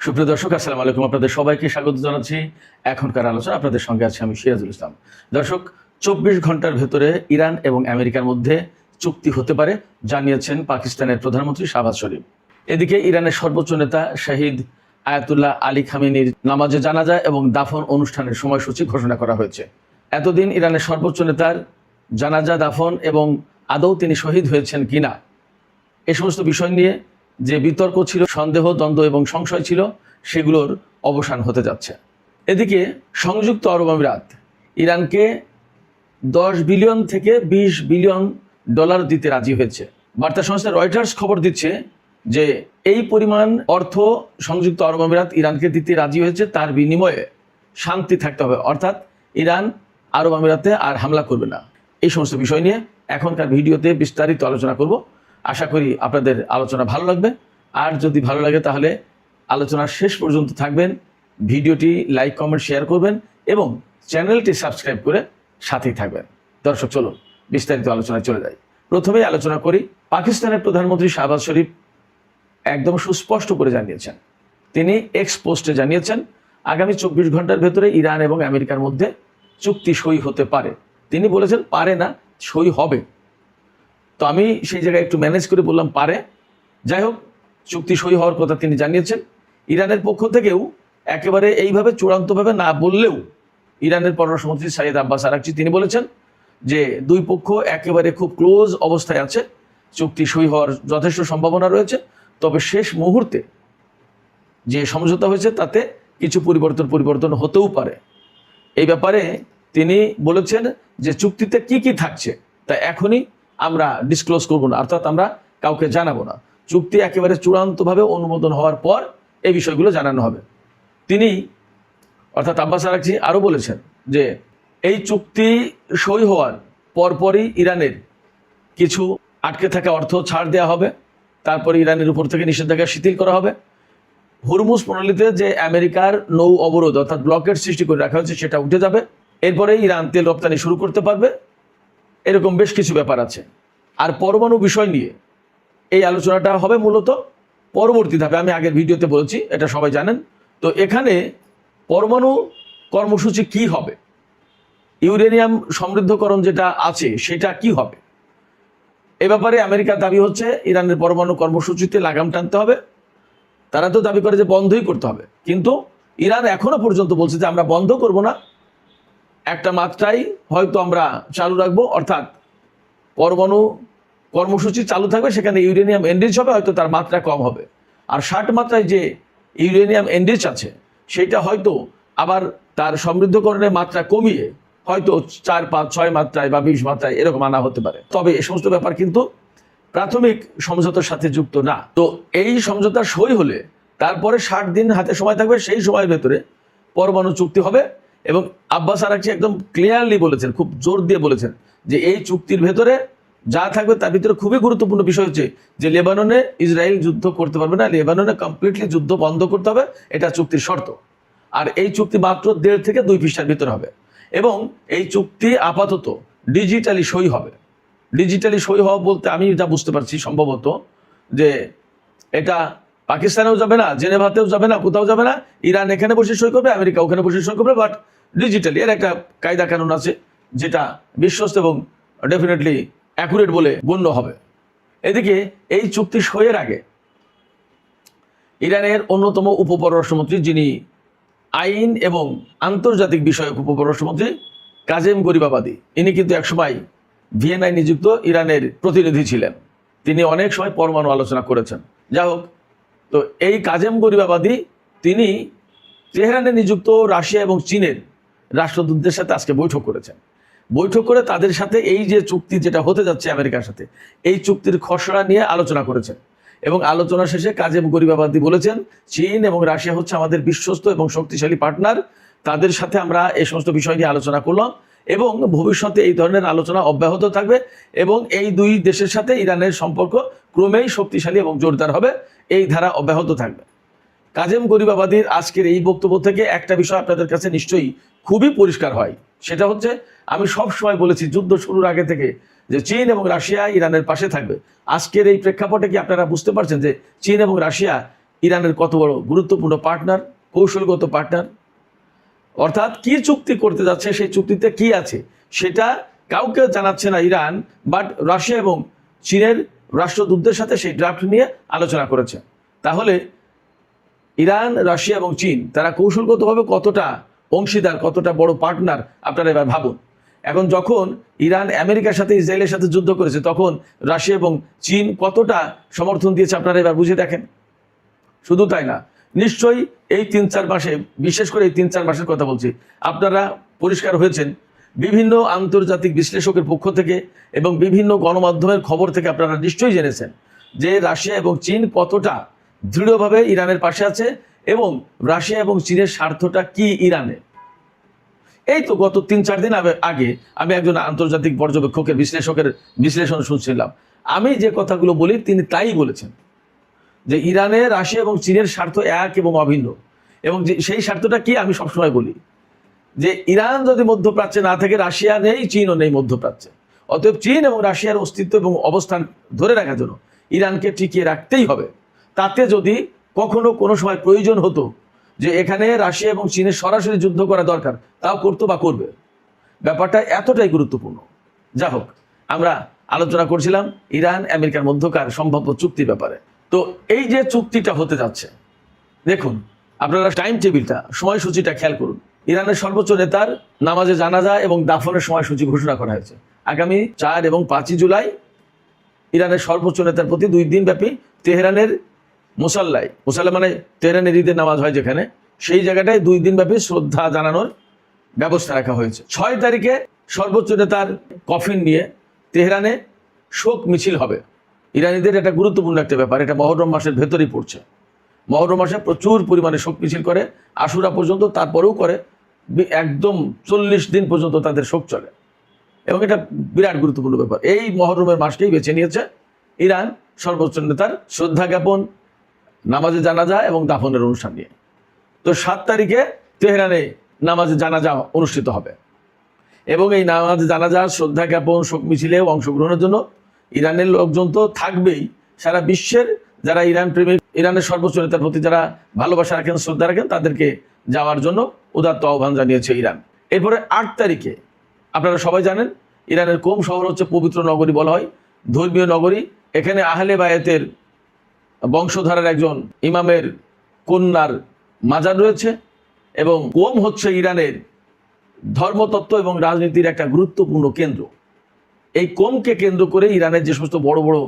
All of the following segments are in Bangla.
সুপ্রিয় দর্শক, আসসালামু আলাইকুম। আপনাদের সবাইকে স্বাগত জানাচ্ছি এখনকার আলোচনা। আপনাদের সঙ্গে আছি আমি সিরাজুল ইসলাম। দর্শক, 24 ঘন্টার ভেতরে ইরান এবং আমেরিকার মধ্যে চুক্তি হতে পারে জানিয়েছেন পাকিস্তানের প্রধানমন্ত্রী শাহবাজ শরীফ। এদিকে ইরানের সর্বোচ্চ নেতা শহীদ আয়াতুল্লাহ আলী খামেনির নামাজে জানাজা এবং দাফন অনুষ্ঠানের সময়সূচি ঘোষণা করা হয়েছে। এতদিন ইরানের সর্বোচ্চ নেতার জানাজা, দাফন এবং আদৌ তিনি শহীদ হয়েছেন কিনা এই সমস্ত বিষয় নিয়ে যে বিতর্ক ছিল, সন্দেহ, দ্বন্দ্ব এবং সংশয় ছিল, সেগুলোর অবসান হতে যাচ্ছে। এদিকে সংযুক্ত আরব আমিরাত ইরানকে 10 বিলিয়ন থেকে 20 বিলিয়ন ডলার দিতে রাজি হয়েছে। বার্তা সংস্থা রয়টার্স খবর দিচ্ছে যে এই পরিমাণ অর্থ সংযুক্ত আরব আমিরাত ইরানকে দিতে রাজি হয়েছে, তার বিনিময়ে শান্তি থাকতে হবে, অর্থাৎ ইরান আরব আমিরাতে আর হামলা করবে না। এই সমস্ত বিষয় নিয়ে এখনকার ভিডিওতে বিস্তারিত আলোচনা করব। আশা করি আপনাদের আলোচনা ভালো লাগবে। আর যদি ভালো লাগে তাহলে আলোচনার শেষ পর্যন্ত থাকবেন, ভিডিওটি লাইক, কমেন্ট, শেয়ার করবেন এবং চ্যানেলটি সাবস্ক্রাইব করে সাথেই থাকবেন। দর্শক, চলুন বিস্তারিত আলোচনায় চলে যাই। প্রথমেই আলোচনা করি, পাকিস্তানের প্রধানমন্ত্রী শাহবাজ শরীফ একদম সুস্পষ্ট করে জানিয়েছেন, তিনি এক্স পোস্টে জানিয়েছেন আগামী 24 ঘন্টার ভেতরে ইরান এবং আমেরিকার মধ্যে চুক্তি সই হতে পারে। তিনি বলেছেন পারে না, সই হবে। তো আমি সেই জায়গায় একটু ম্যানেজ করে বললাম পারে। যাই হোক, চুক্তি সই হওয়ার কথা তিনি জানিয়েছেন। ইরানের পক্ষ থেকেও একেবারে এইভাবে চূড়ান্তভাবে না বললেও ইরানের পররাষ্ট্রমন্ত্রী সাইয়েদ আব্বাস আরাকচি তিনি বলেছেন যে দুই পক্ষ একেবারে খুব ক্লোজ অবস্থায় আছে, চুক্তি সই হওয়ার যথেষ্ট সম্ভাবনা রয়েছে। তবে শেষ মুহূর্তে যে সমঝোতা হয়েছে তাতে কিছু পরিবর্তন হতেও পারে। এই ব্যাপারে তিনি বলেছেন যে চুক্তিতে কি কি থাকছে তা এখনই আমরা ডিসক্লোজ করবো না, অর্থাৎ আমরা কাউকে জানাবো না। চুক্তি একেবারে চূড়ান্তভাবে অনুমোদন হওয়ার পর এই বিষয়গুলো জানানো হবে। তিনি অর্থাৎ আব্বাস আরাকচি আরও বলেছেন যে এই চুক্তি সই হওয়ার পরপরই ইরানের কিছু আটকে থাকা অর্থ ছাড় দেওয়া হবে, তারপরে ইরানের উপর থেকে নিষেধাজ্ঞা শিথিল করা হবে। হরমুজ প্রণালীতে যে আমেরিকার নৌ অবরোধ অর্থাৎ ব্লকের সৃষ্টি করে রাখা হয়েছে সেটা উঠে যাবে। এরপরে ইরান তেল রপ্তানি শুরু করতে পারবে। এরকম বেশ কিছু ব্যাপার আছে। আর পরমাণু বিষয় নিয়ে এই আলোচনাটা হবে মূলত পরবর্তী ধাপে। আমি আগের ভিডিওতে বলেছি, এটা সবাই জানেন। তো এখানে পরমাণু কর্মসূচি কি হবে, ইউরেনিয়াম সমৃদ্ধকরণ যেটা আছে সেটা কি হবে, এ ব্যাপারে আমেরিকার দাবি হচ্ছে ইরানের পরমাণু কর্মসূচিতে লাগাম টানতে হবে। তারা তো দাবি করে যে বন্ধই করতে হবে, কিন্তু ইরান এখনো পর্যন্ত বলছে যে আমরা বন্ধ করব না, একটা মাত্রায় হয়তো আমরা চালু রাখবো, অর্থাৎ পরমাণু কর্মসূচি চালু থাকবে, সেখানে ইউরেনিয়াম এনরিচ হবে, হয়তো তার মাত্রা কম হবে। আর 60 মাত্রায় যে ইউরেনিয়াম এনরিচ আছে সেটা হয়তো আবার তার সমৃদ্ধকরণের মাত্রা কমিয়ে হয়তো 4, 5, 6 মাত্রায় বা 20 মাত্রায় এরকম আনা হতে পারে। তবে এই সমস্ত ব্যাপার কিন্তু প্রাথমিক সমঝোতার সাথে যুক্ত না। তো এই সমঝোতা সই হলে তারপরে 60 দিন হাতে সময় থাকবে, সেই সময়ের ভেতরে পরমাণু চুক্তি হবে। এবং আব্বাস আরাকচি একদম ক্লিয়ারলি বলেছেন, খুব জোর দিয়ে বলেছেন যে এই চুক্তির ভেতরে যা থাকবে তার ভিতরে খুবই গুরুত্বপূর্ণ বিষয় হচ্ছে যে লেবাননে ইসরায়েল যুদ্ধ করতে পারবে না, লেবাননে কমপ্লিটলি যুদ্ধ বন্ধ করতে হবে, এটা চুক্তির শর্ত। আর এই চুক্তি মাত্র 1.5 থেকে 2 পৃষ্ঠার ভিতরে হবে। এবং এই চুক্তি আপাতত ডিজিটালি সই হবে। ডিজিটালি সই হওয়া বলতে আমি যা বুঝতে পারছি সম্ভবত যে এটা পাকিস্তানেও যাবে না, জেনেভাতেও যাবে না, কোথাও যাবে না। ইরান এখানে বসে সই করবে, আমেরিকা ওখানে বসে সই করবে, বাট ডিজিটালি। এর একটা কায়দা কানুন আছে যেটা বিশ্বস্ত এবং ডেফিনেটলি অ্যাকুরেট বলে গণ্য হবে। এদিকে এই চুক্তি সইয়ের আগে ইরানের অন্যতম উপপররাষ্ট্রমন্ত্রী, যিনি আইন এবং আন্তর্জাতিক বিষয়ক উপপররাষ্ট্রমন্ত্রী, কাজেম গরিবাবাদি, ইনি কিন্তু একসময় ভিয়েনায় নিযুক্ত ইরানের প্রতিনিধি ছিলেন। তিনি অনেক সময় পরমাণু আলোচনা করেছেন। যাই হোক, তো এই কাজেম গরিবাবাদি তিনি তেহরানে নিযুক্ত রাশিয়া এবং চীনের রাষ্ট্রদূতদের সাথে আজকে বৈঠক করেছেন। বৈঠক করে তাদের সাথে এই যে চুক্তি যেটা হতে যাচ্ছে আমেরিকার সাথে, এই চুক্তির খসড়া নিয়ে আলোচনা করেছেন। এবং আলোচনা শেষে কাজেম গরিবাবাদি বলেছেন চীন এবং রাশিয়া হচ্ছে আমাদের বিশ্বস্ত এবং শক্তিশালী পার্টনার, তাদের সাথে আমরা এই সমস্ত বিষয় নিয়ে আলোচনা করলাম এবং ভবিষ্যতে এই ধরনের আলোচনা অব্যাহত থাকবে এবং এই দুই দেশের সাথে ইরানের সম্পর্ক ক্রমেই শক্তিশালী এবং জোরদার হবে, এই ধারা অব্যাহত থাকবে। কাজেম গরিবাবাদির আজকের এই বক্তব্য থেকে একটা বিষয় আপনাদের কাছে নিশ্চয়ই খুবই পরিষ্কার হয়, সেটা হচ্ছে আমি সব সময় বলেছি যুদ্ধ শুরুর আগে থেকে যে চীন এবং রাশিয়া ইরানের পাশে থাকবে। আজকের এই প্রেক্ষাপটে কি আপনারা বুঝতে পারছেন যে চীন এবং রাশিয়া ইরানের কত বড় গুরুত্বপূর্ণ পার্টনার, কৌশলগত পার্টনার। অর্থাৎ কি চুক্তি করতে যাচ্ছে, সেই চুক্তিতে কি আছে সেটা কাউকে জানাচ্ছে না ইরান, বাট রাশিয়া এবং চীনের রাষ্ট্রদূতদের সাথে সেই ড্রাফট নিয়ে আলোচনা করেছে। তাহলে ইরান, রাশিয়া এবং চীন তারা কৌশলগতভাবে কতটা অংশীদার, কতটা বড় পার্টনার আপনারা এবার ভাবুন। এখন যখন ইরান আমেরিকার সাথে ইসরায়েলের সাথে যুদ্ধ করেছে, তখন রাশিয়া এবং চীন কতটা সমর্থন দিয়েছে আপনারা এবার বুঝে দেখেন। শুধু তাই না, নিশ্চয়ই এই 3-4 মাসে, বিশেষ করে এই 3-4 মাসের কথা বলছি, আপনারা পরিষ্কার হয়েছেন বিভিন্ন আন্তর্জাতিক বিশ্লেষকের পক্ষ থেকে এবং বিভিন্ন গণমাধ্যমের খবর থেকে আপনারা নিশ্চয়ই জেনেছেন যে রাশিয়া এবং চীন কতটা দৃঢ়ভাবে ইরানের পাশে আছে এবং রাশিয়া এবং চীনের স্বার্থটা কি ইরানে। এই তো গত 3-4 দিন আগে আমি একজন আন্তর্জাতিক পর্যবেক্ষকের বিশ্লেষণ শুনছিলাম। আমি যে কথাগুলো বলি তিনি তাই বলেছেন যে ইরানে রাশিয়া এবং চীনের স্বার্থ এক এবং অভিন্ন, এবং সেই স্বার্থটা কি আমি সবসময় বলি যে ইরান যদি মধ্যপ্রাচ্যে না থাকে, রাশিয়া নেই, চীনও নেই মধ্যপ্রাচ্যে। অতএব চীন এবং রাশিয়ার অস্তিত্ব এবং অবস্থান ধরে রাখার জন্য ইরানকে টিকিয়ে রাখতেই হবে। তাতে যদি কখনো কোনো সময় প্রয়োজন হতো যে এখানে রাশিয়া এবং চীনের সরাসরি যুদ্ধ করা দরকার, তাও করতো বা করবে। ব্যাপারটা এতটাই গুরুত্বপূর্ণ। যা হোক, আমরা আলোচনা করছিলাম ইরান আমেরিকার মধ্যকার সম্ভাব্য চুক্তির ব্যাপারে। তো এই যে চুক্তিটা হতে যাচ্ছে, দেখুন আপনারা টাইম টেবিলটা, সময়সূচিটা খেয়াল করুন। ইরানের সর্বোচ্চ নেতার নামাজে জানাজা এবং দাফনের সময়সূচি ঘোষণা করা হয়েছে। আগামী 4 এবং 5 জুলাই ইরানের সর্বোচ্চ নেতার প্রতি 2 দিন ব্যাপী তেহরানের মুসাল্লা মানে তেহরানের ঈদের নামাজ হয় যেখানে, সেই জায়গাটায় 2 দিন ব্যাপী শ্রদ্ধা জানানোর ব্যবস্থা রাখা হয়েছে। 6 তারিখে সর্বোচ্চ নেতার কফিন নিয়ে তেহরানে শোক মিছিল হবে। ইরানিদের এটা গুরুত্বপূর্ণ একটা ব্যাপার, এটা মহরম মাসের ভেতরেই পড়ছে। মহরম মাসে প্রচুর পরিমাণে শোক মিছিল করে, আশুরা পর্যন্ত, তারপরেও করে, একদম 40 দিন পর্যন্ত তাদের শোক চলে, এবং এটা বিরাট গুরুত্বপূর্ণ ব্যাপার। এই মহরমের মাসকেই বেছে নিয়েছে ইরান সর্বোচ্চ নেতার শ্রদ্ধা জ্ঞাপন, নামাজে জানাজা এবং দাফনের অনুষ্ঠান নিয়ে। তো 7 তারিখে তেহরানে নামাজে জানাজা অনুষ্ঠিত হবে, এবং এই নামাজে জানাজা, শ্রদ্ধা জ্ঞাপন, শোক মিছিলে অংশগ্রহণের জন্য ইরানের লোকজন তো থাকবেই, সারা বিশ্বের যারা ইরান প্রেমিক, ইরানের সর্বোচ্চ নেতার প্রতি যারা ভালোবাসা রাখেন, শ্রদ্ধা রাখেন, তাদেরকে যাওয়ার জন্য উদাত্ত আহ্বান জানিয়েছে ইরান। এরপরে 8 তারিখে আপনারা সবাই জানেন ইরানের কোম শহর হচ্ছে পবিত্র নগরী বলা হয়, ধর্মীয় নগরী। এখানে আহলে বায়াতের বংশধারার একজন ইমামের কন্যার মাজার রয়েছে, এবং কোম হচ্ছে ইরানের ধর্মতত্ত্ব এবং রাজনীতির একটা গুরুত্বপূর্ণ কেন্দ্র। এই কোমকে কেন্দ্র করে ইরানের যে সমস্ত বড় বড়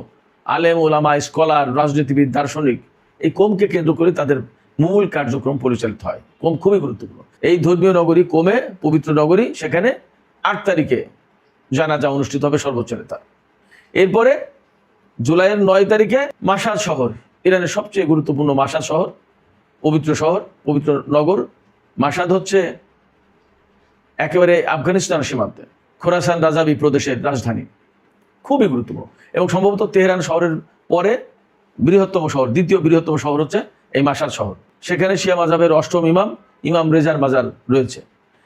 আলেম, ওলামা, স্কলার, রাজনীতিবিদ, দার্শনিক, এই কোমকে কেন্দ্র করে তাদের মূল কার্যক্রম পরিচালিত হয়। কোম খুবই গুরুত্বপূর্ণ। এই ধর্মীয় নগরী কোমে, পবিত্র নগরী, সেখানে 8 তারিখে জানাজা অনুষ্ঠিত হবে সর্বোচ্চ নেতা। এরপরে জুলাইয়ের 9 তারিখে মাশহাদ শহর, ইরানের সবচেয়ে গুরুত্বপূর্ণ মাশহাদ শহর, পবিত্র শহর, পবিত্র নগর। মাশহাদ হচ্ছে একেবারে আফগানিস্তান সীমান্তে, খোরাসান রাজাবি প্রদেশের রাজধানী, খুবই গুরুত্বপূর্ণ, এবং সম্ভবত তেহরান শহরের পরে বৃহত্তম শহর, দ্বিতীয় বৃহত্তম শহর হচ্ছে এই মাশহাদ শহর। সেখানে শিয়া মাযহাবের 8ম ইমাম রেজার মাজার রয়েছে।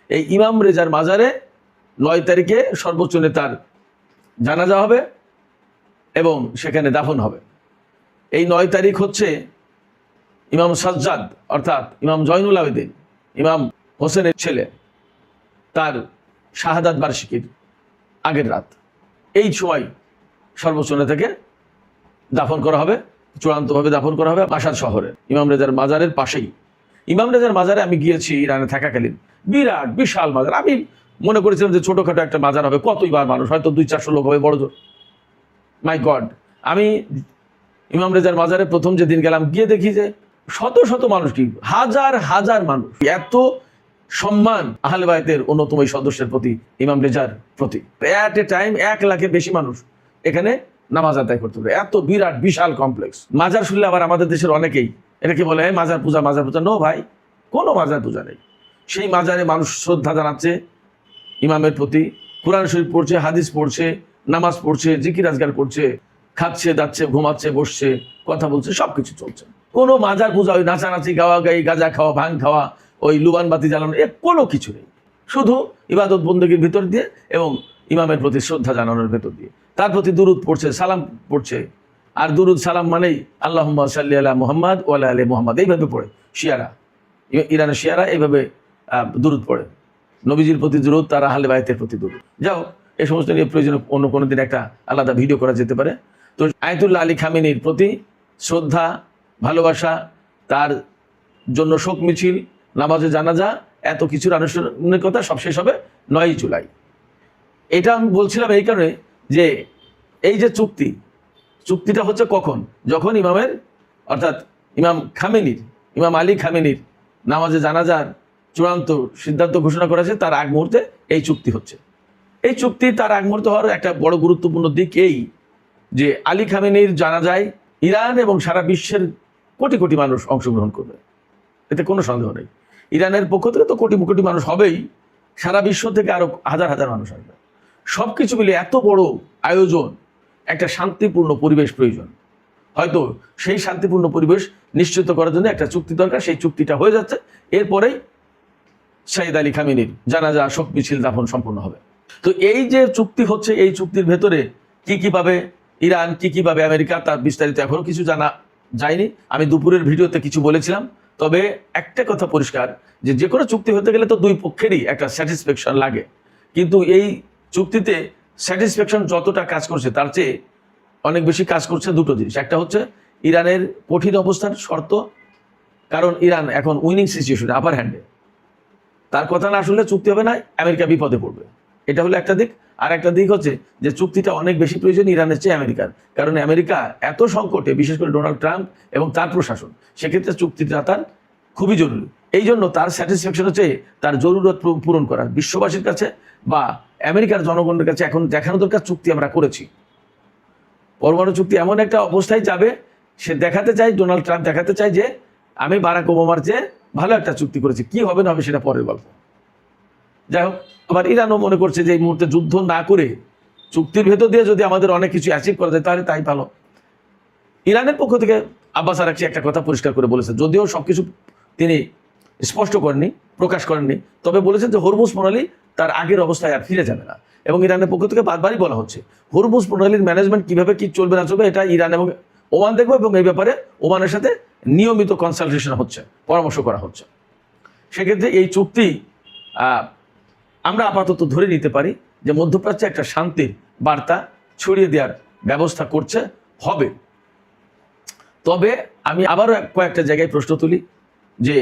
এই ইমাম রেজার মাজারে 9 তারিখে সর্বোচ্চ নেতার জানাজা হবে এবং সেখানে দাফন হবে। এই 9 তারিখ হচ্ছে ইমাম সাজ্জাদ, অর্থাৎ ইমাম জয়নুল আবেদিন, ইমাম হোসেনের ছেলে, তার শাহাদাত বার্ষিকীর আগের রাত। এই সময় সর্বোচ্চ নেতাকে দাফন করা হবে, চূড়ান্তভাবে দাফন করা হবে মাশহাদ শহরে, ইমাম রেজার মাজারের পাশেই। ইমাম রেজার মাজারে আমি গিয়েছি ইরানে থাকাকালীন, বিরাট বিশাল মাজার। আমি মনে করেছিলাম যে ছোটোখাটো একটা মাজার হবে, কতই বা মানুষ, হয়তো 200-400 লোক হবে, বড় জোর। মাই গড, আমি ইমাম রেজার মাজারে প্রথম যেদিন গেলাম, গিয়ে দেখি যে শত শত মানুষ, কি হাজার হাজার মানুষ, এত সম্মান আহলে বায়তের অন্যতম এই সদস্যের প্রতি, ইমাম রেজার প্রতি। অ্যাট এ টাইম 1 লাখের বেশি মানুষ এখানে নামাজ আদায় করতে পারে। এত বিরাট বিশাল কমপ্লেক্স। মাজার শুনলে আবার আমাদের দেশের অনেকেই এটাকে বলে মাজার পূজা, মাজার পূজা। নো ভাই, কোনো মাজার পূজা নেই। সেই মাজারে মানুষ শ্রদ্ধা জানাচ্ছে ইমামের প্রতি, কোরআন শরীফ পড়ছে, হাদিস পড়ছে, নামাজ পড়ছে, জিকির আজগার করছে, খাচ্ছে, দাচ্ছে, ঘুমাচ্ছে, বসছে, কথা বলছে, সবকিছু চলছে। কোনো মাজার পূজা, ওই নাচানাচি, গাওয়া গাই, গাঁজা খাওয়া, ভাঙ খাওয়া, ওই লুবান বাতি জ্বালানো, কোনো কিছু নেই। শুধু ইবাদত বন্দেগীর ভিতর দিয়ে এবং ইমামের প্রতি শ্রদ্ধা জানানোর ভেতর দিয়ে, তার প্রতি দুরুদ পড়ছে, সালাম পড়ছে, আর দুরুদ সালাম মানেই আল্লাহুম্মা সাল্লি আলা মুহাম্মাদ ওয়া আলা আলি মুহাম্মাদ, এইভাবে পড়ে শিয়ারা, ইরানের শিয়ারা এইভাবে দুরুদ পড়ে, নবীজির প্রতি দুরুদ, তার আহলে বাইতের প্রতি দুরুদ। যাও, এই সমস্ত নিয়ে প্রয়োজনে অন্য কোনো দিন একটা আলাদা ভিডিও করা যেতে পারে। তো আয়াতুল্লাহ আলী খামেনির প্রতি শ্রদ্ধা, ভালোবাসা, তার জন্য শোক মিছিল, নামাজে জানাজা, এত কিছুর আনুষ্ঠানিকতা সব শেষ হবে 9ই জুলাই। এটা আমি বলছিলাম এই কারণে যে এই যে চুক্তিটা হচ্ছে কখন, যখন ইমামের অর্থাৎ ইমাম আলী খামেনির নামাজে জানাজার চূড়ান্ত সিদ্ধান্ত ঘোষণা করেছে, তার আগ মুহূর্তে এই চুক্তি হচ্ছে। এই চুক্তি তার আগ মুহূর্তে হওয়ার একটা বড় গুরুত্বপূর্ণ দিক এই যে আলী খামেনির জানাজায় ইরান এবং সারা বিশ্বের কোটি কোটি মানুষ অংশগ্রহণ করবে, এতে কোনো সন্দেহ নেই। ইরানের পক্ষ থেকে তো কোটি কোটি মানুষ হবেই, সারা বিশ্ব থেকে আরো হাজার হাজার মানুষ আসবে। সব কিছু মিলে এত বড় আয়োজন, একটা শান্তিপূর্ণ পরিবেশ প্রয়োজন। হয়তো সেই শান্তিপূর্ণ পরিবেশ নিশ্চিত করার জন্য একটা চুক্তি দরকার, সেই চুক্তিটা হয়ে যাচ্ছে। এরপরেই সাইদ আলী খামেনির জানাজা, শোক মিছিল, দাফন সম্পন্ন হবে। তো এই যে চুক্তি হচ্ছে, এই চুক্তির ভেতরে কি পাবে ইরান, কি পাবে আমেরিকা, তার বিস্তারিত এখনো কিছু জানা যায়নি। আমি দুপুরের ভিডিওতে কিছু বলেছিলাম। তবে একটা কথা পরিষ্কার, যে কোনো চুক্তি হতে গেলে তো দুই পক্ষেরই একটা স্যাটিসফ্যাকশন লাগে। কিন্তু এই চুক্তিতে স্যাটিসফ্যাকশন যতটা কাজ করছে, তার চেয়ে অনেক বেশি কাজ করছে দুটো জিনিস। একটা হচ্ছে ইরানের কঠিন অবস্থার শর্ত, কারণ ইরান এখন উইনিং সিচুয়েশনে, আপার হ্যান্ডে, তার কথা না শুনলে চুক্তি হবে না, আমেরিকা বিপদে পড়বে। এটা হলো একটা দিক। আর একটা দিক হচ্ছে যে চুক্তিটা অনেক বেশি প্রয়োজন ইরানের চেয়ে আমেরিকার, কারণ আমেরিকা এত সংকটে, বিশেষ করে ডোনাল্ড ট্রাম্প এবং তার প্রশাসন, সেক্ষেত্রে চুক্তিটা তার খুবই জরুরি। এই জন্য তার স্যাটিসফ্যাকশন হচ্ছে তার জরুরত পূরণ করার, বিশ্ববাসীর কাছে বা আমেরিকার জনগণের কাছে এখন দেখানো দরকার চুক্তি আমরা করেছি। পরমাণু চুক্তি এমন একটা অবস্থায় যাবে, সে দেখাতে চায়, ডোনাল্ড ট্রাম্প দেখাতে চায় যে আমি বারাক ওবামার চেয়ে ভালো একটা চুক্তি করেছি। কি হবে না হবে সেটা পরের গল্প। যাই হোক, আবার ইরানও মনে করছে যে এই মুহূর্তে যুদ্ধ না করে চুক্তির ভেতর দিয়ে যদি আমাদের অনেক কিছু অ্যাচিভ করা যায় তাহলে তাই ভালো। ইরানের পক্ষ থেকে আব্বাস আরাকচি একটা কথা পরিষ্কার করে বলেছেন, যদিও সবকিছু তিনি স্পষ্ট করেননি, প্রকাশ করেননি, তবে বলেছেন যে হরমুজ প্রণালী তার আগের অবস্থায় আর ফিরে যাবে না। এবং ইরানের পক্ষ থেকে বারবারই বলা হচ্ছে হরমুজ প্রণালীর ম্যানেজমেন্ট কিভাবে কি চলবে না চলবে, এটা ইরান এবং ওমান দেখবে, এবং এই ব্যাপারে ওমানের সাথে নিয়মিত কনসালটেশন হচ্ছে, পরামর্শ করা হচ্ছে। সেক্ষেত্রে এই চুক্তি আমরা আপাতত ধরে নিতে পারি যে মধ্যপ্রাচ্যে একটা শান্তির বার্তা ছড়িয়ে দেওয়ার ব্যবস্থা করছে, হবে। তবে আমি আবারও কয়েকটা জায়গায় প্রশ্ন তুলি যে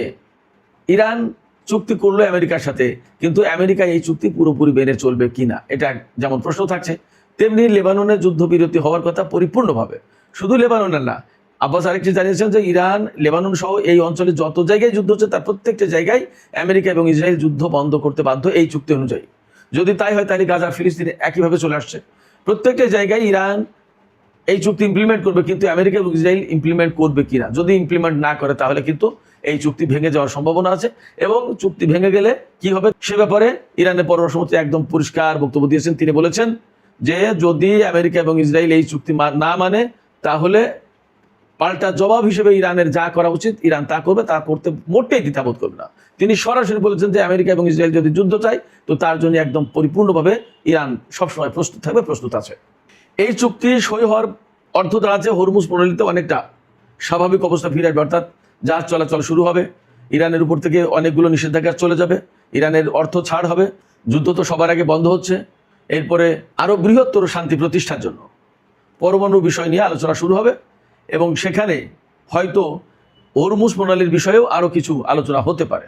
ইরান চুক্তি করলো আমেরিকার সাথে, কিন্তু আমেরিকা এই চুক্তি পুরোপুরি মেনে চলবে কিনা, এটা যেমন প্রশ্ন থাকছে, তেমনি লেবাননের যুদ্ধবিরতি হওয়ার কথা পরিপূর্ণভাবে। শুধু লেবাননের না, আব্বাস আরেকটি জানিয়েছেন যে ইরান, লেবানন সহ এই অঞ্চলে যত জায়গায় যুদ্ধ হচ্ছে তার প্রত্যেকটা জায়গায় আমেরিকা এবং ইসরায়েল যুদ্ধ বন্ধ করতে বাধ্য এই চুক্তি অনুযায়ী। যদি তাই হয় তাহলে গাজা, ফিলিস্তিনে একইভাবে চলে আসছে। প্রত্যেকটা জায়গায় ইরান এই চুক্তি ইমপ্লিমেন্ট করবে, কিন্তু আমেরিকা এবং ইসরায়েল ইমপ্লিমেন্ট করবে কিনা, যদি ইমপ্লিমেন্ট না করে তাহলে কিন্তু এই চুক্তি ভেঙে যাওয়ার সম্ভাবনা আছে। এবং চুক্তি ভেঙে গেলে কি হবে সে ব্যাপারে ইরানের পররাষ্ট্রমন্ত্রী একদম পরিষ্কার বক্তব্য দিয়েছেন। তিনি বলেছেন যে যদি আমেরিকা এবং ইসরায়েল এই চুক্তি না মানে, তাহলে পাল্টা জবাব হিসেবে ইরানের যা করা উচিত ইরান তা করবে, তা করতে মোটেই দ্বিধাবোধ করবে না। তিনি সরাসরি বলেছেন যে আমেরিকা এবং ইসরায়েল যদি যুদ্ধ চায় তো তার জন্য একদম পরিপূর্ণভাবে ইরান সবসময় প্রস্তুত থাকবে, প্রস্তুত আছে। এই চুক্তি সই হওয়ার অর্থ দাঁড়াচ্ছে হরমুজ প্রণালীতে অনেকটা স্বাভাবিক অবস্থা ফিরে আসবে, অর্থাৎ জাহাজ চলাচল শুরু হবে, ইরানের উপর থেকে অনেকগুলো নিষেধাজ্ঞা চলে যাবে, ইরানের অর্থ ছাড় হবে, যুদ্ধ তো সবার আগে বন্ধ হচ্ছে। এরপরে আরও বৃহত্তর শান্তি প্রতিষ্ঠার জন্য পরমাণু বিষয় নিয়ে আলোচনা শুরু হবে, এবং সেখানে হয়তো হরমুজ প্রণালীর বিষয়েও আরও কিছু আলোচনা হতে পারে।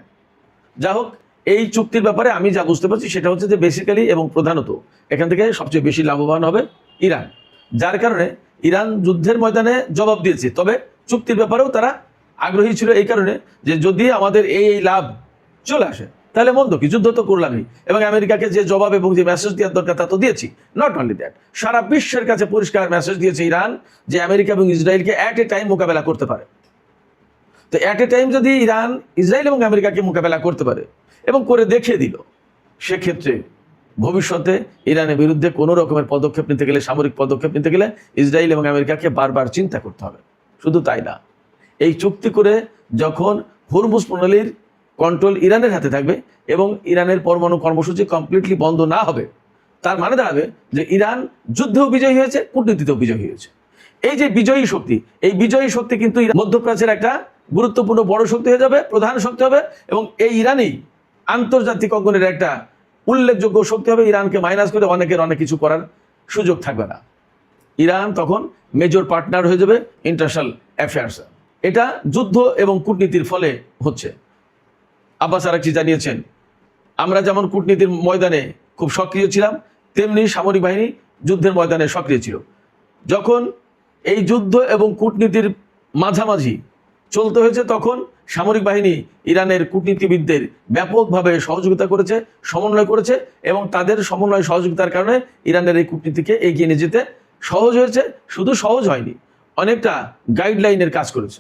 যা হোক, এই চুক্তির ব্যাপারে আমি যা বুঝতে পারছি সেটা হচ্ছে যে বেসিক্যালি এবং প্রধানত এখান থেকে সবচেয়ে বেশি লাভবান হবে ইরান, যার কারণে ইরান যুদ্ধের ময়দানে জবাব দিয়েছে। তবে চুক্তির ব্যাপারেও তারা আগ্রহী ছিল এই কারণে যে যদি আমাদের এই লাভ চলে আসে তাহলে মন্দ কি, যুদ্ধ তো করলামই, এবং আমেরিকাকে যে জবাব এবং যে মেসেজ দেওয়ার দরকার তা তো দিয়েছি। নট অনলি দ্যাট, সারা বিশ্বের কাছে পরিষ্কার মেসেজ দিয়েছে ইরান যে আমেরিকা এবং ইসরায়েলকে অ্যাট এ টাইম মোকাবেলা করতে পারে। তো অ্যাট এ টাইম যদি ইরান, ইসরায়েল এবং আমেরিকাকে মোকাবেলা করতে পারে এবং করে দেখিয়ে দিল, সেক্ষেত্রে ভবিষ্যতে ইরানের বিরুদ্ধে কোনো রকমের পদক্ষেপ নিতে গেলে, সামরিক পদক্ষেপ নিতে গেলে ইসরায়েল এবং আমেরিকাকে বারবার চিন্তা করতে হবে। শুধু তাই না, এই চুক্তি করে যখন হরমুজ প্রণালীর কন্ট্রোল ইরানের হাতে থাকবে এবং ইরানের পরমাণু কর্মসূচি কমপ্লিটলি বন্ধ না হবে, তার মানে দাঁড়াবে যে ইরান যুদ্ধেও বিজয়ী হয়েছে, কূটনীতিতেও বিজয়ী হয়েছে। এই যে বিজয়ী শক্তি, এই বিজয়ী শক্তি কিন্তু মধ্যপ্রাচ্যের একটা গুরুত্বপূর্ণ বড় শক্তি হয়ে যাবে, প্রধান শক্তি হবে, এবং এই ইরানই আন্তর্জাতিক অঙ্গনের একটা উল্লেখযোগ্য শক্তি হবে। ইরানকে মাইনাস করে অনেকের অনেক কিছু করার সুযোগ থাকবে না। ইরান তখন মেজর পার্টনার হয়ে যাবে ইন্টারন্যাশনাল অ্যাফেয়ার্সে। এটা যুদ্ধ এবং কূটনীতির ফলে হচ্ছে। আব্বাস আরাকচি জানিয়েছেন, আমরা যেমন কূটনীতির ময়দানে খুব সক্রিয় ছিলাম, তেমনি সামরিক বাহিনী যুদ্ধের ময়দানে সক্রিয় ছিল। যখন এই যুদ্ধ এবং কূটনীতির মাঝামাঝি চলতে হয়েছে, তখন সামরিক বাহিনী ইরানের কূটনীতিবিদদের ব্যাপকভাবে সহযোগিতা করেছে, সমন্বয় করেছে, এবং তাদের সমন্বয় সহযোগিতার কারণে ইরানের এই কূটনীতিকে এগিয়ে নিয়ে যেতে সহজ হয়েছে। শুধু সহজ হয়নি, অনেকটা গাইডলাইনের কাজ করেছে।